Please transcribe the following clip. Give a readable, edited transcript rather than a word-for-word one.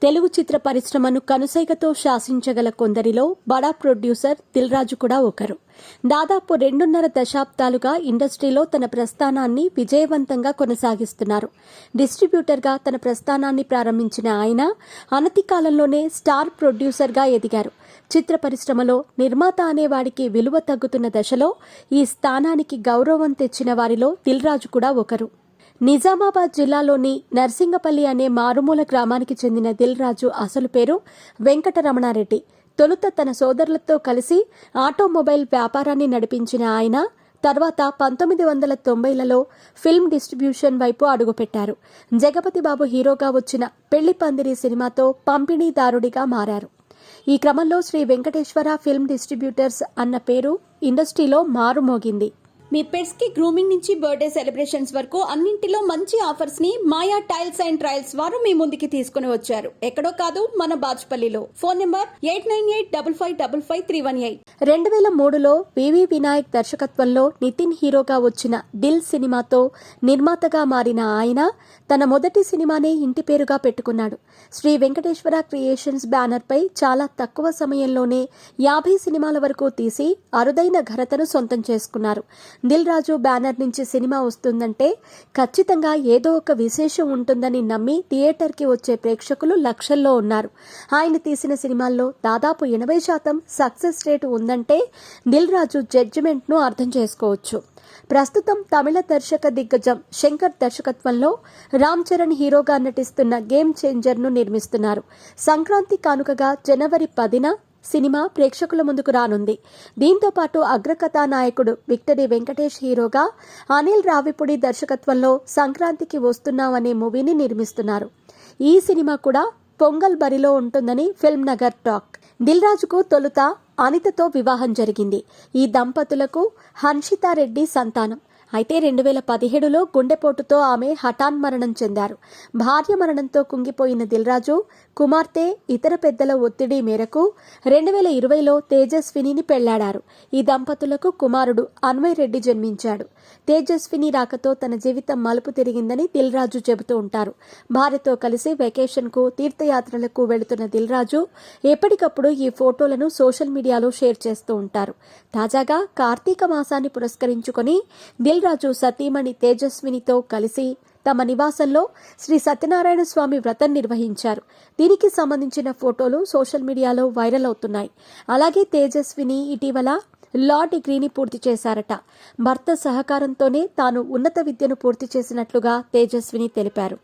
తెలుగు చిత్ర పరిశ్రమను కనుసైగతో శాసించగల కొందరిలో బడా ప్రొడ్యూసర్ దిల్ రాజు కూడా ఒకరు. దాదాపు 2.5 దశాబ్దాలుగా ఇండస్ట్రీలో తన ప్రస్థానాన్ని విజయవంతంగా కొనసాగిస్తున్నారు. డిస్ట్రిబ్యూటర్గా తన ప్రస్థానాన్ని ప్రారంభించిన ఆయన అనతి కాలంలోనే స్టార్ ప్రొడ్యూసర్గా ఎదిగారు. చిత్ర పరిశ్రమలో నిర్మాత అనేవాడికి విలువ తగ్గుతున్న దశలో ఈ స్థానానికి గౌరవం తెచ్చిన వారిలో దిల్ రాజు కూడా ఒకరు. నిజామాబాద్ జిల్లాలోని నర్సింగపల్లి అనే మారుమూల గ్రామానికి చెందిన దిల్ రాజు అసలు పేరు వెంకటరమణారెడ్డి. తొలుత తన సోదరులతో కలిసి ఆటోమొబైల్ వ్యాపారాన్ని నడిపించిన ఆయన తర్వాత 1990లలో ఫిల్మ్ డిస్ట్రిబ్యూషన్ వైపు అడుగుపెట్టారు. జగపతి బాబు హీరోగా వచ్చిన పెళ్లి పందిరి సినిమాతో పంపిణీదారుడిగా మారారు. ఈ క్రమంలో శ్రీ వెంకటేశ్వర ఫిల్మ్ డిస్ట్రిబ్యూటర్స్ అన్న పేరు ఇండస్ట్రీలో మారుమోగింది. మీ పెట్స్ కి గ్రూమింగ్ నుంచి బర్త్డే సెలబ్రేషన్స్ వరకు అన్నింటిలో మంచి ఆఫర్స్ ని మాయా టైల్స్ అండ్ ట్రయల్స్ వారు మీ ముందుకి తీసుకుని వచ్చారు. ఎక్కడో కాదు, మన బాజ్పల్లిలో. Phone number 8985555318. 2003లో వివి వినాయక్ దర్శకత్వంలో నితిన్ హీరోగా వచ్చిన దిల్ సినిమాతో నిర్మాతగా మారిన ఆయన తన మొదటి సినిమానే ఇంటి పేరుగా పెట్టుకున్నాడు. శ్రీ వెంకటేశ్వర క్రియేషన్స్ బ్యానర్ పై చాలా తక్కువ సమయంలోనే 50 సినిమాల వరకు తీసి అరుదైన ఘనతను సొంతం చేసుకున్నారు. దిల్ రాజు బ్యానర్ నుంచి సినిమా వస్తుందంటే ఖచ్చితంగా ఏదో ఒక విశేషం ఉంటుందని నమ్మి థియేటర్కి వచ్చే ప్రేక్షకులు లక్షల్లో ఉన్నారు. ఆయన తీసిన సినిమాల్లో దాదాపు 80% సక్సెస్ రేటు ఉందంటే దిల్ రాజు జడ్జిమెంట్ను అర్థం చేసుకోవచ్చు. ప్రస్తుతం తమిళ దర్శక దిగ్గజం శంకర్ దర్శకత్వంలో రామ్ చరణ్ హీరోగా నటిస్తున్న గేమ్ చేంజర్ను నిర్మిస్తున్నారు. సంక్రాంతి కానుకగా జనవరి 10న సినిమా ప్రేక్షకుల ముందుకు రానుంది. దీంతో పాటు అగ్రకథానాయకుడు విక్టరీ వెంకటేష్ హీరోగా అనిల్ రావిపూడి దర్శకత్వంలో సంక్రాంతికి వస్తున్నామనే మూవీని నిర్మిస్తున్నారు. ఈ సినిమా కూడా పొంగల్ బరిలో ఉంటుందని ఫిల్మ్ నగర్ టాక్. దిల్ రాజుకు తొలుత అనితతో వివాహం జరిగింది. ఈ దంపతులకు హన్షితారెడ్డి సంతానం. అయితే 2017లో గుండెపోటుతో ఆమె హఠాన్మరణం చెందారు. భార్య మరణంతో కుంగిపోయిన దిల్ రాజు కుమార్తె ఇతర పెద్దల ఒత్తిడి మేరకు 2020లో తేజస్వినిని పెళ్లాడారు. ఈ దంపతులకు కుమారుడు అన్వయ్ రెడ్డి జన్మించాడు. తేజస్విని రాకతో తన జీవితం మలుపు తిరిగిందని దిల్ రాజు చెబుతూ ఉంటారు. భార్యతో కలిసి వెకేషన్కు తీర్థయాత్రలకు వెళుతున్న దిల్ రాజు ఎప్పటికప్పుడు ఈ ఫోటోలను సోషల్ మీడియాలో షేర్ చేస్తూ ఉంటారు. తాజాగా కార్తీక మాసాన్ని పురస్కరించుకొని దిల్ రాజు సతీమణి తేజస్వినితో కలిసి తమ నివాసంలో శ్రీ సత్యనారాయణ స్వామి వ్రతం నిర్వహించారు. దీనికి సంబంధించిన ఫోటోలు సోషల్ మీడియాలో వైరల్ అవుతున్నాయి. అలాగే తేజస్విని ఇటీవల లా డిగ్రీని పూర్తి చేశారట. భర్త సహకారంతోనే తాను ఉన్నత విద్యను పూర్తి చేసినట్లుగా తేజస్విని తెలిపారు.